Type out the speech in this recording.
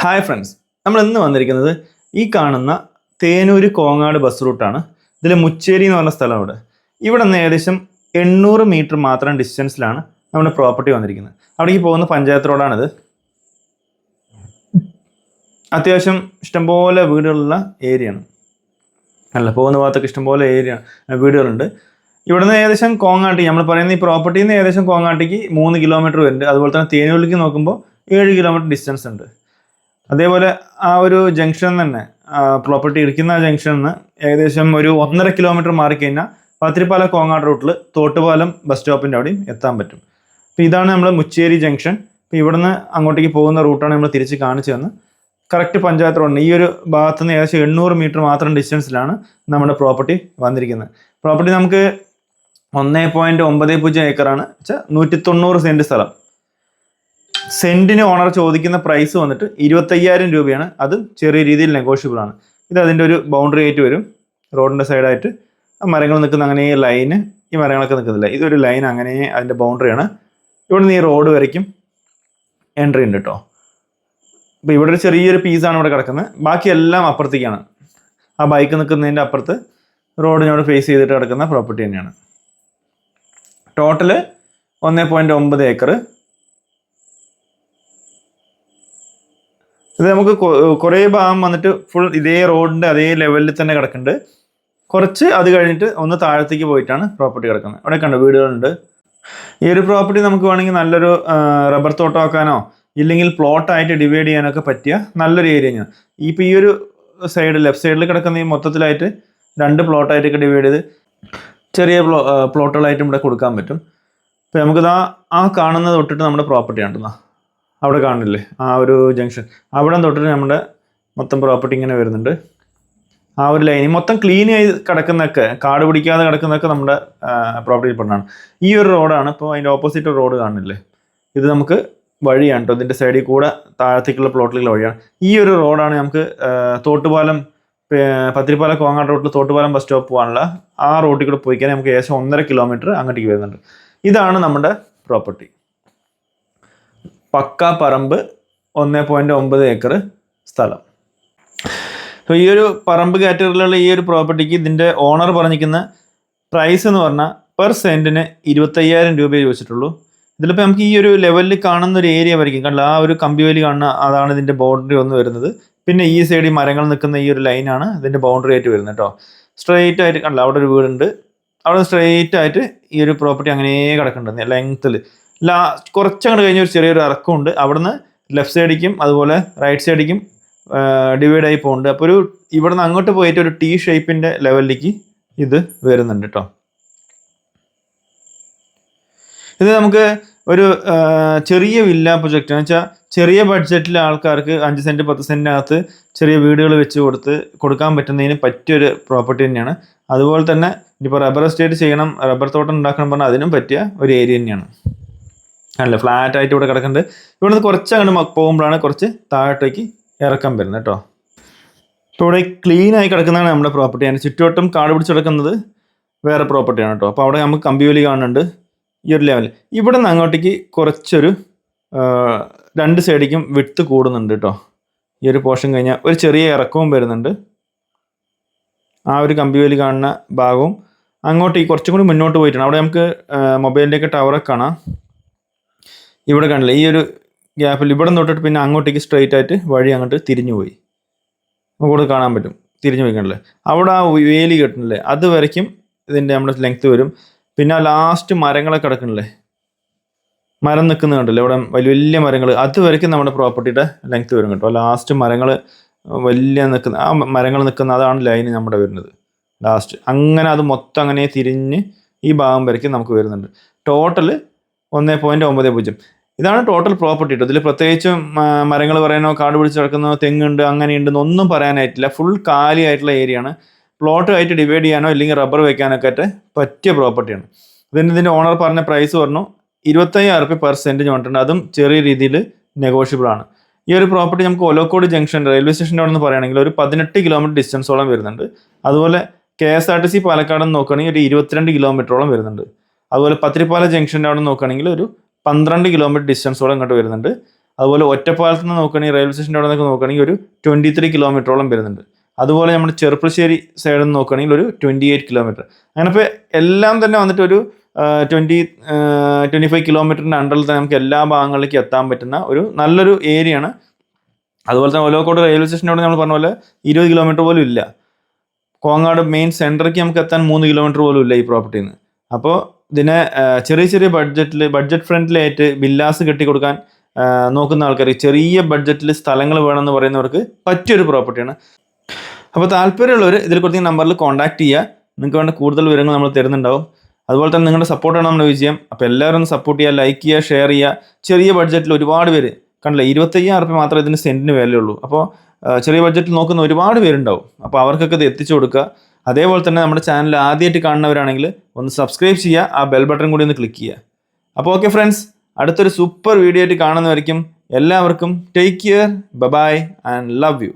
Hi friends, നമ്മൾ ഇന്ന് വന്നിരിക്കുന്നത് ഈ കാണുന്ന തേനൂര് കോങ്ങാട് ബസ് റൂട്ടാണ്. ഇതിൽ മുച്ചേരി എന്ന് പറഞ്ഞ സ്ഥലം ഇവിടെ നിന്ന് ഏകദേശം 800 മീറ്റർ മാത്രം ഡിസ്റ്റൻസിലാണ് നമ്മുടെ പ്രോപ്പർട്ടി വന്നിരിക്കുന്നത്. അവിടേക്ക് പോകുന്ന പഞ്ചായത്ത് റോഡാണിത്. അത്യാവശ്യം ഇഷ്ടംപോലെ വീടുകളുള്ള ഏരിയയാണ്. പോകുന്ന ഭാഗത്തൊക്കെ ഇഷ്ടംപോലെ വീടുകളുണ്ട്. ഇവിടുന്ന് ഏകദേശം കോങ്ങാട്ടിക്ക് നമ്മൾ പറയുന്ന ഈ പ്രോപ്പർട്ടിയിൽ നിന്ന് ഏകദേശം കോങ്ങാട്ടിക്ക് 3 കിലോമീറ്റർ വരുന്നുണ്ട്. അതുപോലെ തന്നെ തേനൂരിലേക്ക് നോക്കുമ്പോൾ 7 കിലോമീറ്റർ ഡിസ്റ്റൻസ് ഉണ്ട്. അതേപോലെ ആ ഒരു ജംഗ്ഷൻ തന്നെ പ്രോപ്പർട്ടി ഇരിക്കുന്ന ജംഗ്ഷനിൽ നിന്ന് ഏകദേശം ഒരു 1.5 കിലോമീറ്റർ മാറിക്കഴിഞ്ഞാൽ പത്തിരിപ്പാല കോങ്ങാട് റൂട്ടിൽ തോട്ടുപാലം ബസ് സ്റ്റോപ്പിൻ്റെ അവിടെയും എത്താൻ പറ്റും. അപ്പോൾ ഇതാണ് നമ്മൾ മുച്ചേരി ജംഗ്ഷൻ. ഇപ്പോൾ ഇവിടുന്ന് അങ്ങോട്ടേക്ക് പോകുന്ന റൂട്ടാണ് നമ്മൾ തിരിച്ച് കാണിച്ചു തന്ന്. കറക്റ്റ് പഞ്ചായത്ത് റോഡിന് ഈ ഒരു ഭാഗത്തു നിന്ന് ഏകദേശം 800 മീറ്റർ മാത്രം ഡിസ്റ്റൻസിലാണ് നമ്മുടെ പ്രോപ്പർട്ടി വന്നിരിക്കുന്നത്. പ്രോപ്പർട്ടി നമുക്ക് 1.90 ഏക്കറാണ്. 190 സെൻറ്റ് സ്ഥലം. സെന്റിന് ഓണർ ചോദിക്കുന്ന പ്രൈസ് വന്നിട്ട് 25,000 രൂപയാണ്. അത് ചെറിയ രീതിയിൽ നെഗോഷ്യബിൾ ആണ്. ഇത് അതിൻ്റെ ഒരു ബൗണ്ടറി ആയിട്ട് വരും. റോഡിൻ്റെ സൈഡായിട്ട് മരങ്ങൾ നിൽക്കുന്ന അങ്ങനെ ലൈന്, ഈ മരങ്ങളൊക്കെ നിൽക്കുന്നില്ല, ഇതൊരു ലൈൻ അങ്ങനെ അതിൻ്റെ ബൗണ്ടറിയാണ്. ഇവിടെ നിന്ന് ഈ റോഡ് വരയ്ക്കും എൻട്രി ഉണ്ട് കേട്ടോ. അപ്പോൾ ഇവിടെ ഒരു ചെറിയൊരു പീസാണ് ഇവിടെ കിടക്കുന്നത്. ബാക്കിയെല്ലാം അപ്പുറത്തേക്കാണ്. ആ ബൈക്ക് നിൽക്കുന്നതിൻ്റെ അപ്പുറത്ത് റോഡിനോട് ഫേസ് ചെയ്തിട്ട് കിടക്കുന്ന പ്രോപ്പർട്ടി തന്നെയാണ്. Total 1.9 acre. ഇത് നമുക്ക് കുറേ ഭാഗം വന്നിട്ട് ഫുൾ ഇതേ റോഡിൻ്റെ അതേ ലെവലിൽ തന്നെ കിടക്കുന്നുണ്ട്. കുറച്ച് അത് കഴിഞ്ഞിട്ട് ഒന്ന് താഴത്തേക്ക് പോയിട്ടാണ് പ്രോപ്പർട്ടി കിടക്കുന്നത്. അവിടെ കണ്ടു വീടുകളുണ്ട്. ഈ ഒരു പ്രോപ്പർട്ടി നമുക്ക് വേണമെങ്കിൽ നല്ലൊരു റബ്ബർ തോട്ടം ആക്കാനോ ഇല്ലെങ്കിൽ പ്ലോട്ടായിട്ട് ഡിവൈഡ് ചെയ്യാനൊക്കെ പറ്റിയ നല്ലൊരു ഏരിയയാണ്. ഇപ്പോൾ ഈ ഒരു സൈഡ് ലെഫ്റ്റ് സൈഡിൽ കിടക്കുന്ന ഈ മൊത്തത്തിലായിട്ട് 2 പ്ലോട്ടായിട്ടൊക്കെ ഡിവൈഡ് ചെയ്ത് ചെറിയ പ്ലോട്ടുകളായിട്ടും ഇവിടെ കൊടുക്കാൻ പറ്റും. ഇപ്പോൾ നമുക്കിത് ആ കാണുന്നത് തൊട്ടിട്ട് നമ്മുടെ പ്രോപ്പർട്ടി ആണെന്നാ അവിടെ കാണില്ലേ, ആ ഒരു ജംഗ്ഷൻ അവിടെ തൊട്ടിട്ട് നമ്മുടെ മൊത്തം പ്രോപ്പർട്ടി ഇങ്ങനെ വരുന്നുണ്ട്. ആ ഒരു ലൈൻ മൊത്തം ക്ലീൻ ആയി കിടക്കുന്നതൊക്കെ, കാട് പിടിക്കാതെ കിടക്കുന്നതൊക്കെ നമ്മുടെ പ്രോപ്പർട്ടിയിൽ പെടുന്നതാണ്. ഈ ഒരു റോഡാണ്. ഇപ്പോൾ അതിൻ്റെ ഓപ്പോസിറ്റ് റോഡ് കാണില്ലേ, ഇത് നമുക്ക് വഴിയാണ് കേട്ടോ. ഇതിൻ്റെ സൈഡിൽ കൂടെ താഴത്തേക്കുള്ള പ്ലോട്ടിലുള്ള വഴിയാണ്. ഈ ഒരു റോഡാണ് നമുക്ക് തോട്ടുപാലം പത്തിരിപ്പാല കോങ്ങാട് റോട്ടിൽ തോട്ടുപാലം ബസ് സ്റ്റോപ്പ് പോകാനുള്ള ആ റോഡിൽ കൂടെ പോയിക്കാൻ നമുക്ക് ഏകദേശം 1.5 കിലോമീറ്റർ അങ്ങോട്ടേക്ക് വരുന്നുണ്ട്. ഇതാണ് നമ്മുടെ പ്രോപ്പർട്ടി. പക്ക പറമ്പ്, 1.9 ഏക്കർ സ്ഥലം. അപ്പോൾ ഈ ഒരു പറമ്പ് കാറ്റഗറിയിലുള്ള ഈ ഒരു പ്രോപ്പർട്ടിക്ക് ഇതിൻ്റെ ഓണർ പറഞ്ഞിരിക്കുന്ന പ്രൈസ് എന്ന് പറഞ്ഞാൽ പെർ സെൻറ്റിന് 25,000 രൂപയെ ചോദിച്ചിട്ടുള്ളൂ. ഇതിലിപ്പോൾ നമുക്ക് ഈ ഒരു ലെവലിൽ കാണുന്ന ഒരു ഏരിയ വരയ്ക്കും. കണ്ടില്ല, ആ ഒരു കമ്പിവേലി കാണുന്ന അതാണ് ഇതിൻ്റെ ബൗണ്ടറി ഒന്ന് വരുന്നത്. പിന്നെ ഈ സൈഡിൽ മരങ്ങൾ നിൽക്കുന്ന ഈ ഒരു ലൈനാണ് ഇതിൻ്റെ ബൗണ്ടറി ആയിട്ട് വരുന്നത് കേട്ടോ. സ്ട്രെയിറ്റ് ആയിട്ട് കണ്ടില്ല, അവിടെ ഒരു വീടുണ്ട്. അവിടെ സ്ട്രെയിറ്റ് ആയിട്ട് ഈ ഒരു പ്രോപ്പർട്ടി അങ്ങനെ കിടക്കുന്നുണ്ട് ലെങ്ത്തിൽ. കുറച്ചങ്ങോട്ട് കഴിഞ്ഞ ഒരു ചെറിയൊരു ഇറക്കമുണ്ട്. അവിടുന്ന് ലെഫ്റ്റ് സൈഡിലേക്കും അതുപോലെ റൈറ്റ് സൈഡിലേക്കും ഡിവൈഡ് ആയി പോകുന്നുണ്ട്. അപ്പോൾ ഇവിടെ നിന്ന് അങ്ങോട്ട് പോയിട്ട് ഒരു T ഷേപ്പിൻ്റെ ലെവലിലേക്ക് ഇത് വരുന്നുണ്ട് കേട്ടോ. ഇത് നമുക്ക് ഒരു ചെറിയ വില്ല പ്രൊജക്റ്റ് എന്ന് വെച്ചാൽ ചെറിയ ബഡ്ജറ്റിലെ ആൾക്കാർക്ക് 5 സെൻറ്റ് 10 സെൻറ്റിനകത്ത് ചെറിയ വീടുകൾ വെച്ച് കൊടുക്കാൻ പറ്റുന്നതിന് പറ്റിയൊരു പ്രോപ്പർട്ടി തന്നെയാണ്. അതുപോലെ തന്നെ ഇപ്പോൾ റബ്ബർ എസ്റ്റേറ്റ് ചെയ്യണം, റബ്ബർ തോട്ടം ഉണ്ടാക്കണം പറഞ്ഞാൽ അതിനും പറ്റിയ ഒരു ഏരിയ തന്നെയാണ്. അല്ല, ഫ്ലാറ്റ് ആയിട്ട് ഇവിടെ കിടക്കുന്നുണ്ട്. ഇവിടെ നിന്ന് കുറച്ച് അങ്ങോട്ട് പോകുമ്പോഴാണ് കുറച്ച് താഴോട്ടേക്ക് ഇറക്കം വരുന്നത് കേട്ടോ. ഇപ്പോൾ ഇവിടെ ക്ലീൻ ആയി കിടക്കുന്നതാണ് നമ്മുടെ പ്രോപ്പർട്ടി. അതിന് ചുറ്റുവട്ടം കാട് പിടിച്ച് കിടക്കുന്നത് വേറെ പ്രോപ്പർട്ടിയാണ് കേട്ടോ. അപ്പോൾ അവിടെ നമുക്ക് കമ്പിവേലി കാണുന്നുണ്ട് ഈ ഒരു ലെവൽ. ഇവിടെ നിന്ന് അങ്ങോട്ടേക്ക് കുറച്ചൊരു 2 സൈഡിലേക്കും വിട്ട് കൂടുന്നുണ്ട് കേട്ടോ. ഈ ഒരു പോർഷൻ കഴിഞ്ഞാൽ ഒരു ചെറിയ ഇറക്കവും വരുന്നുണ്ട്. ആ ഒരു കമ്പിവേലി കാണുന്ന ഭാഗവും അങ്ങോട്ടേക്ക് കുറച്ചും കൂടി മുന്നോട്ട് പോയിട്ടാണ്. അവിടെ നമുക്ക് മൊബൈലിൻ്റെയൊക്കെ ടവറൊക്കെ കാണാം. ഇവിടെ കാണില്ല, ഈ ഒരു ഗ്യാപ്പിൽ ഇവിടെ തൊട്ടിട്ട് പിന്നെ അങ്ങോട്ടേക്ക് സ്ട്രെയിറ്റ് ആയിട്ട് വഴി അങ്ങോട്ട് തിരിഞ്ഞു പോയി. നമുക്ക് കാണാൻ പറ്റും, തിരിഞ്ഞു പോയി കാണില്ലേ. അവിടെ ആ വേലി കെട്ടണില്ലേ, അത് വരയ്ക്കും ഇതിൻ്റെ നമ്മുടെ ലെങ്ത്ത് വരും. പിന്നെ ലാസ്റ്റ് മരങ്ങളൊക്കെ കിടക്കണില്ലേ, മരം നിൽക്കുന്നത് കണ്ടില്ലേ, ഇവിടെ വലിയ വലിയ മരങ്ങൾ, അത് വരയ്ക്കും നമ്മുടെ പ്രോപ്പർട്ടിയുടെ ലെങ്ത്ത് വരും കേട്ടോ. ലാസ്റ്റ് മരങ്ങൾ വലിയ നിൽക്കുന്ന ആ മരങ്ങൾ നിൽക്കുന്ന അതാണ് ലൈന് നമ്മുടെ വരുന്നത് ലാസ്റ്റ്. അങ്ങനെ അത് മൊത്തം അങ്ങനെ തിരിഞ്ഞ് ഈ ഭാഗം വരയ്ക്കും നമുക്ക് വരുന്നുണ്ട്. ടോട്ടൽ 1.90. ഇതാണ് ടോട്ടൽ പ്രോപ്പർട്ടി കേട്ടോ. ഇതിൽ പ്രത്യേകിച്ചും മരങ്ങൾ പറയാനോ കാട് പിടിച്ച് കിടക്കുന്നോ തെങ്ങുണ്ട് അങ്ങനെയുണ്ടെന്ന് ഒന്നും പറയാനായിട്ടില്ല. ഫുൾ കാലി ആയിട്ടുള്ള ഏരിയ ആണ്. പ്ലോട്ട് ആയിട്ട് ഡിവൈഡ് ചെയ്യാനോ ഇല്ലെങ്കിൽ റബ്ബർ വെക്കാനൊക്കെ ആയിട്ട് പറ്റിയ പ്രോപ്പർട്ടിയാണ്. ഇതിൻ്റെ ഓണർ പറഞ്ഞ പ്രൈസ് പറഞ്ഞു 25,000 രൂപ പെർ സെൻറ്റ് പറഞ്ഞിട്ടുണ്ട്. അതും ചെറിയ രീതിയിൽ നെഗോഷ്യബിൾ ആണ്. ഈ ഒരു പ്രോപ്പർട്ടി നമുക്ക് ഒലവക്കോട് ജംഗ്ഷൻ റെയിൽവേ സ്റ്റേഷൻ്റെ അവിടെ നിന്ന് പറയുകയാണെങ്കിൽ ഒരു 18 കിലോമീറ്റർ ഡിസ്റ്റൻസോളം വരുന്നുണ്ട്. അതുപോലെ KSRTC പാലക്കാട് നിന്ന് നോക്കുകയാണെങ്കിൽ ഒരു 22 കിലോമീറ്ററോളം വരുന്നുണ്ട്. അതുപോലെ പത്തിരിപ്പാല ജംഗ്ഷൻ്റെ അവിടെ നിന്ന് നോക്കുകയാണെങ്കിൽ ഒരു 12 കിലോമീറ്റർ ഡിസ്റ്റൻസോളം ഇങ്ങോട്ട് വരുന്നുണ്ട്. അതുപോലെ ഒറ്റപ്പാലത്ത് നിന്ന് നോക്കുകയാണെങ്കിൽ റെയിൽവേ സ്റ്റേഷൻ്റെ അവിടെ നിന്നൊക്കെ നോക്കുകയാണെങ്കിൽ ഒരു 23 കിലോമീറ്ററോളം വരുന്നുണ്ട്. അതുപോലെ നമ്മുടെ ചെറുപ്പശ്ശേരി സൈഡിൽ നിന്ന് നോക്കുകയാണെങ്കിൽ ഒരു 28 കിലോമീറ്റർ. അങ്ങനെ ഇപ്പോൾ എല്ലാം തന്നെ വന്നിട്ട് ഒരു 25 കിലോമീറ്ററിൻ്റെ അണ്ടറിൽ തന്നെ നമുക്ക് എല്ലാ ഭാഗങ്ങളിലേക്ക് എത്താൻ പറ്റുന്ന ഒരു നല്ലൊരു ഏരിയ ആണ്. അതുപോലെ തന്നെ ഒലവക്കോട് റെയിൽവേ സ്റ്റേഷനോട് നമ്മൾ പറഞ്ഞ പോലെ 20 കിലോമീറ്റർ പോലും ഇല്ല. കോങ്ങാട് മെയിൻ സെൻറ്ററിലേക്ക് നമുക്ക് എത്താൻ 3 കിലോമീറ്റർ പോലും ഇല്ല ഈ പ്രോപ്പർട്ടിയിൽ നിന്ന്. അപ്പോൾ ഇതിനെ ചെറിയ ചെറിയ ബഡ്ജറ്റ് ഫ്രണ്ട്ലിയായിട്ട് വില്ലാസ് കെട്ടിക്കൊടുക്കാൻ നോക്കുന്ന ആൾക്കാർ, ചെറിയ ബഡ്ജറ്റിൽ സ്ഥലങ്ങൾ വേണമെന്ന് പറയുന്നവർക്ക് പറ്റിയൊരു പ്രോപ്പർട്ടിയാണ്. അപ്പോൾ താല്പര്യമുള്ളവർ ഇതിൽ കൊടുത്ത നമ്പറിൽ കോൺടാക്ട് ചെയ്യുക. നിങ്ങൾക്ക് വേണ്ട കൂടുതൽ വിവരങ്ങൾ നമ്മൾ തരുന്നുണ്ടാവും. അതുപോലെ തന്നെ നിങ്ങളുടെ സപ്പോർട്ടാണ് നമ്മുടെ വിജയം. അപ്പോൾ എല്ലാവരും ഒന്ന് സപ്പോർട്ട് ചെയ്യുക, ലൈക്ക് ചെയ്യുക, ഷെയർ ചെയ്യുക. ചെറിയ ബഡ്ജറ്റിൽ ഒരുപാട് പേര് കണ്ടില്ലേ, 25,000 രൂപ മാത്രമേ ഇതിന് സെൻറ്റിന് വിലയുള്ളൂ. അപ്പോൾ ചെറിയ ബഡ്ജറ്റിൽ നോക്കുന്ന ഒരുപാട് പേരുണ്ടാവും. അപ്പോൾ അവർക്കൊക്കെ ഇത് എത്തിച്ചു കൊടുക്കുക. അതേപോലെ തന്നെ നമ്മുടെ ചാനൽ ആദ്യമായിട്ട് കാണുന്നവരാണെങ്കിൽ ഒന്ന് സബ്സ്ക്രൈബ് ചെയ്യുക, ആ ബെൽ ബട്ടൺ കൂടി ഒന്ന് ക്ലിക്ക് ചെയ്യുക. അപ്പോൾ ഓക്കെ ഫ്രണ്ട്സ്, അടുത്തൊരു സൂപ്പർ വീഡിയോ ആയിട്ട് കാണുന്നവരിക്കും എല്ലാവർക്കും take care, bye and love U.